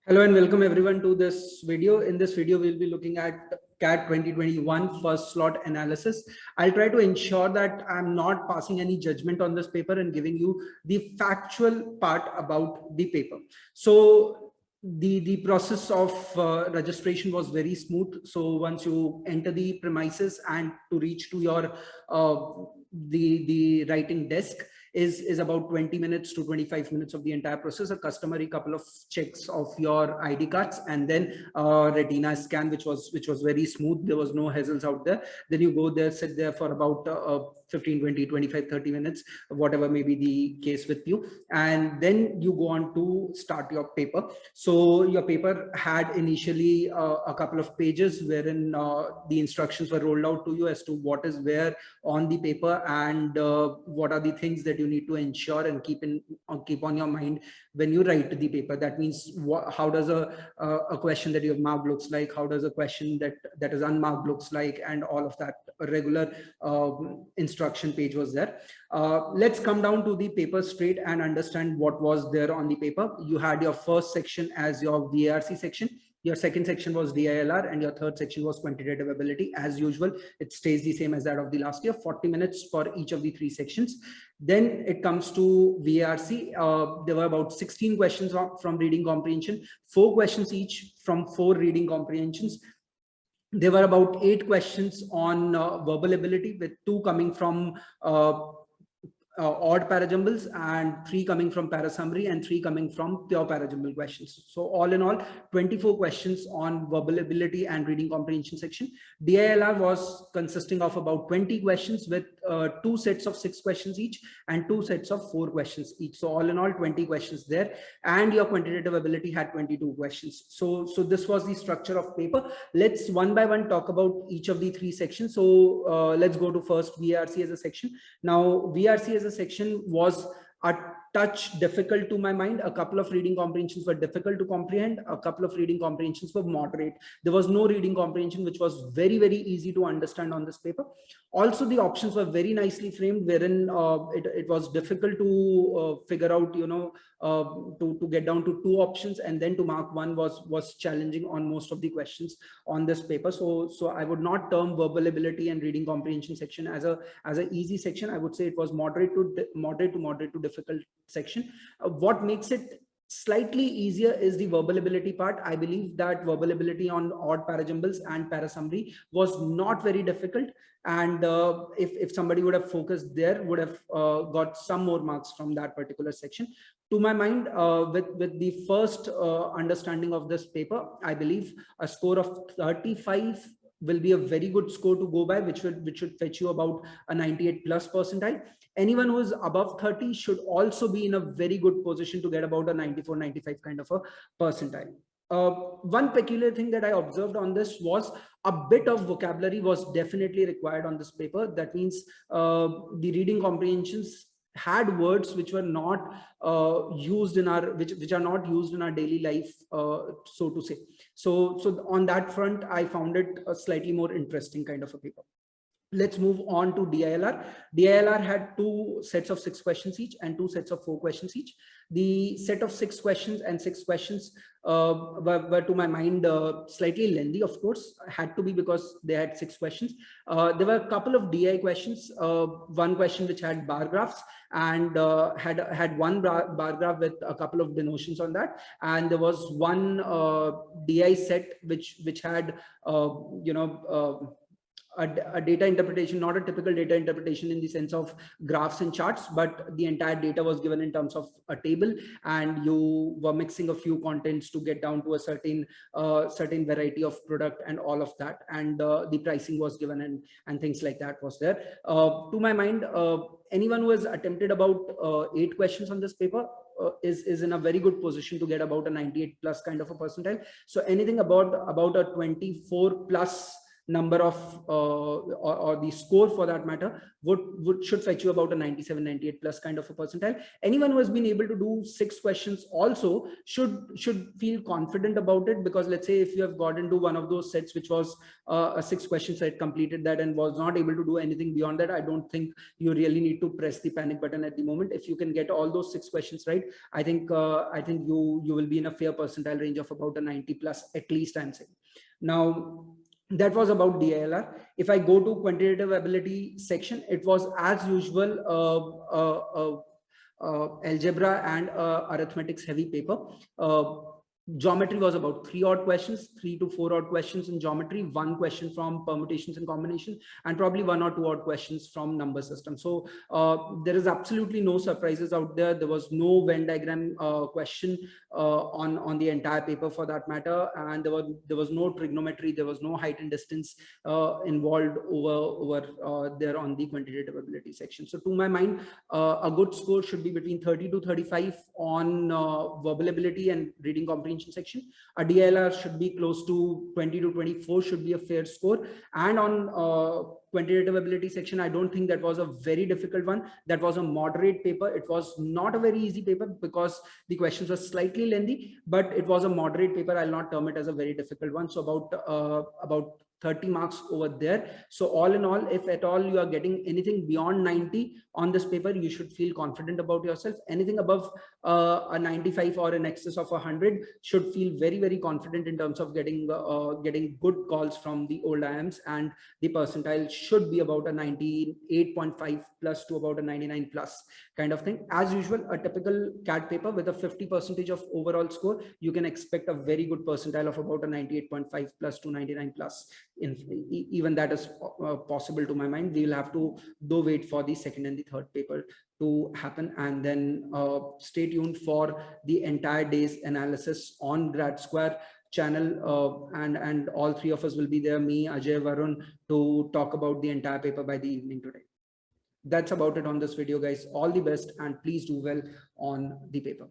Hello and welcome everyone to this video. In this video, we'll be looking at CAT 2021 first slot analysis. I'll try to ensure that I'm not passing any judgment on this paper and giving you the factual part about the paper. So the process of registration was very smooth. So once you enter the premises and to reach to your the writing desk, is about 20 minutes to 25 minutes of the entire process, a customary couple of checks of your ID cards, and then retina scan, which was very smooth. There was no hassles out there. Then you go there, sit there for about 15, 20, 25, 30 minutes, whatever may be the case with you. And then you go on to start your paper. So your paper had initially a couple of pages wherein the instructions were rolled out to you as to what is where on the paper and what are the things that you need to ensure and keep on your mind when you write the paper. That means how does a question that you have marked looks like, how does a question that is unmarked looks like, and all of that. A regular instruction page was there. Let's come down to the paper straight and understand what was there on the paper. You had your first section as your VARC section. Your second section was DILR, and your third section was quantitative ability. As usual, it stays the same as that of the last year, 40 minutes for each of the three sections. Then it comes to VARC. There were about 16 questions from reading comprehension, 4 questions each from 4 reading comprehensions. There were about 8 questions on verbal ability, with 2 coming from odd parajumbles and 3 coming from parasummary and 3 coming from pure parajumble questions. So all in all, 24 questions on verbal ability and reading comprehension section. DILR was consisting of about 20 questions with 2 sets of 6 questions each and 2 sets of 4 questions each. So all in all, 20 questions there. And your quantitative ability had 22 questions. So this was the structure of paper. Let's one by one talk about each of the 3 sections. So let's go to first VARC as a section. Now VARC as a section was a touch difficult to my mind. A couple of reading comprehensions were difficult to comprehend. A couple of reading comprehensions were moderate. There was no reading comprehension which was very easy to understand on this paper. Also, the options were very nicely framed, wherein it was difficult to figure out, to get down to 2 options, and then to mark one was challenging on most of the questions on this paper. So I would not term verbal ability and reading comprehension section as a easy section. I would say it was moderate to difficult section. What makes it slightly easier is the verbal ability part. I believe that verbal ability on odd parajumbles and parasummary was not very difficult, and if somebody would have focused there, would have got some more marks from that particular section. To my mind, with the first understanding of this paper, I believe a score of 35 will be a very good score to go by, which should fetch you about a 98+ percentile. Anyone who is above 30 should also be in a very good position to get about a 94, 95 kind of a percentile. One peculiar thing that I observed on this was a bit of vocabulary was definitely required on this paper. That means the reading comprehensions had words which were not used in our which are not used in our daily life, so to say. So on that front, I found it a slightly more interesting kind of a paper. Let's move on to DILR. DILR had 2 sets of 6 questions each and 2 sets of 4 questions each. The set of 6 questions and 6 questions were to my mind slightly lengthy. Of course, had to be because they had 6 questions. There were a couple of DI questions. One question which had bar graphs and had one bar graph with a couple of denotions on that, and there was one DI set which had a data interpretation, not a typical data interpretation in the sense of graphs and charts, but the entire data was given in terms of a table, and you were mixing a few contents to get down to a certain variety of product and all of that, and the pricing was given and things like that was there. To my mind, anyone who has attempted about 8 questions on this paper is in a very good position to get about a 98+ kind of a percentile. So anything about a 24+ number of or the score for that matter should fetch you about a 97, 98 plus kind of a percentile. Anyone who has been able to do 6 questions also should feel confident about it, because let's say if you have got into one of those sets which was a 6 question set, completed that and was not able to do anything beyond that, I don't think you really need to press the panic button at the moment. If you can get all those 6 questions right, I think you will be in a fair percentile range of about a 90 plus at least, I'm saying. Now that was about DILR. If I go to quantitative ability section, it was as usual algebra and arithmetics heavy paper. Geometry was about 3 odd questions, 3 to 4 odd questions in geometry, 1 question from permutations and combination, and probably 1 or 2 odd questions from number system. So there is absolutely no surprises out there. There was no Venn diagram question on the entire paper for that matter, and there was no trigonometry, there was no height and distance involved over there on the quantitative ability section. So to my mind, a good score should be between 30 to 35 on verbal ability and reading comprehension section. A DILR should be close to 20 to 24 should be a fair score. And on quantitative ability section, I don't think that was a very difficult one. That was a moderate paper. It was not a very easy paper because the questions were slightly lengthy, but it was a moderate paper. I'll not term it as a very difficult one. So about 30 marks over there. So all in all, if at all you are getting anything beyond 90 on this paper, you should feel confident about yourself. Anything above a 95 or in excess of 100 should feel very, very confident in terms of getting good calls from the old IIMs, and the percentile should be about a 98.5 plus to about a 99 plus kind of thing. As usual, a typical CAT paper with a 50% of overall score, you can expect a very good percentile of about a 98.5 plus to 99 plus. Even that is possible to my mind. We will have to though wait for the second and the third paper to happen, and then stay tuned for the entire day's analysis on GradSquare channel, and all 3 of us will be there, me, Ajay, Varun, to talk about the entire paper by the evening today. That's about it on this video, guys. All the best, and please do well on the paper.